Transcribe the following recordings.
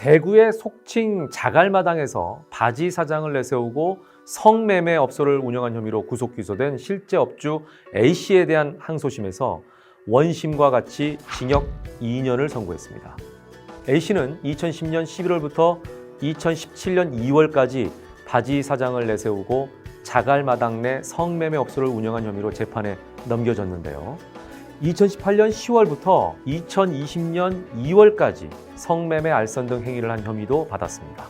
대구의 속칭 자갈마당에서 바지 사장을 내세우고 성매매 업소를 운영한 혐의로 구속 기소된 실제 업주 A씨에 대한 항소심에서 원심과 같이 징역 2년을 선고했습니다. A씨는 2010년 11월부터 2017년 2월까지 바지 사장을 내세우고 자갈마당 내 성매매 업소를 운영한 혐의로 재판에 넘겨졌는데요. 2018년 10월부터 2020년 2월까지 성매매 알선 등 행위를 한 혐의도 받았습니다.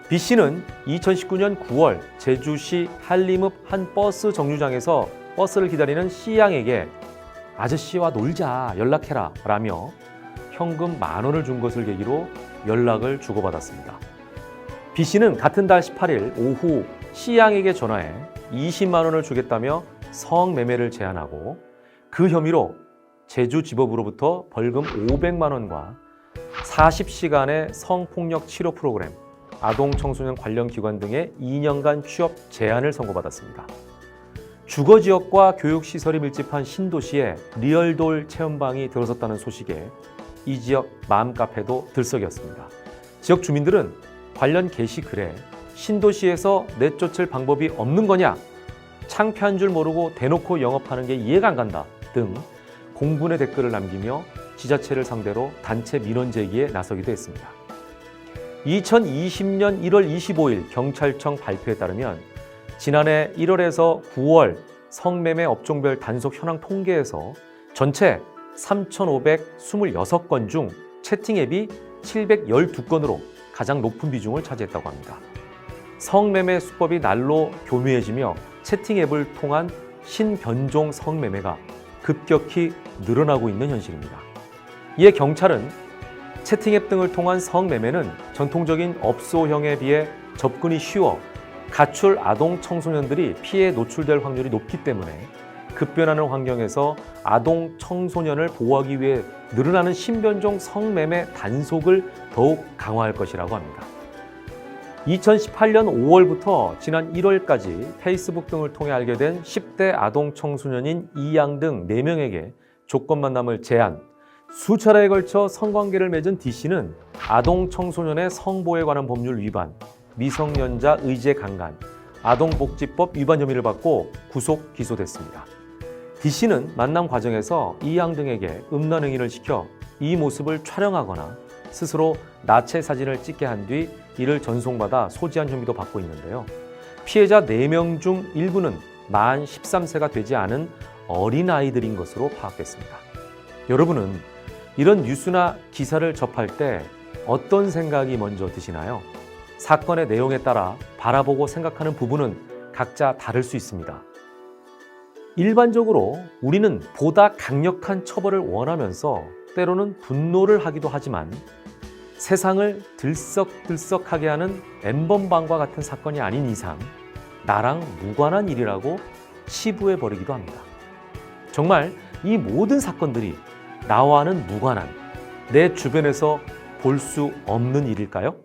B씨는 2019년 9월 제주시 한림읍 한 버스 정류장에서 버스를 기다리는 C양에게 아저씨와 놀자, 연락해라 라며 현금 10,000원을 준 것을 계기로 연락을 주고받았습니다. B씨는 같은 달 18일 오후 C양에게 전화해 20만 원을 주겠다며 성매매를 제안하고 그 혐의로 제주지법으로부터 벌금 500만 원과 40시간의 성폭력 치료 프로그램, 아동청소년 관련 기관 등의 2년간 취업 제한을 선고받았습니다. 주거지역과 교육시설이 밀집한 신도시에 리얼돌 체험방이 들어섰다는 소식에 이 지역 맘카페도 들썩였습니다. 지역 주민들은 관련 게시글에 신도시에서 내쫓을 방법이 없는 거냐? 창피한 줄 모르고 대놓고 영업하는 게 이해가 안 간다 등 공분의 댓글을 남기며 지자체를 상대로 단체 민원 제기에 나서기도 했습니다. 2020년 1월 25일 경찰청 발표에 따르면 지난해 1월에서 9월 성매매 업종별 단속 현황 통계에서 전체 3,526건 중 채팅 앱이 712건으로 가장 높은 비중을 차지했다고 합니다. 성매매 수법이 날로 교묘해지며 채팅 앱을 통한 신변종 성매매가 급격히 늘어나고 있는 현실입니다. 이에 경찰은 채팅 앱 등을 통한 성매매는 전통적인 업소형에 비해 접근이 쉬워 가출 아동 청소년들이 피해에 노출될 확률이 높기 때문에 급변하는 환경에서 아동 청소년을 보호하기 위해 늘어나는 신변종 성매매 단속을 더욱 강화할 것이라고 합니다. 2018년 5월부터 지난 1월까지 페이스북 등을 통해 알게 된 10대 아동 청소년인 E양 등 4명에게 조건 만남을 제안, 수차례에 걸쳐 성관계를 맺은 D씨는 아동 청소년의 성보호에 관한 법률 위반, 미성년자 의제 강간, 아동복지법 위반 혐의를 받고 구속 기소됐습니다. D씨는 만남 과정에서 E양 등에게 음란 행위를 시켜 이 모습을 촬영하거나 스스로 나체 사진을 찍게 한 뒤 이를 전송받아 소지한 혐의도 받고 있는데요. 피해자 4명 중 일부는 만 13세가 되지 않은 어린아이들인 것으로 파악됐습니다. 여러분은 이런 뉴스나 기사를 접할 때 어떤 생각이 먼저 드시나요? 사건의 내용에 따라 바라보고 생각하는 부분은 각자 다를 수 있습니다. 일반적으로 우리는 보다 강력한 처벌을 원하면서 때로는 분노를 하기도 하지만 세상을 들썩들썩하게 하는 엠번방과 같은 사건이 아닌 이상 나랑 무관한 일이라고 치부해버리기도 합니다. 정말 이 모든 사건들이 나와는 무관한 내 주변에서 볼 수 없는 일일까요?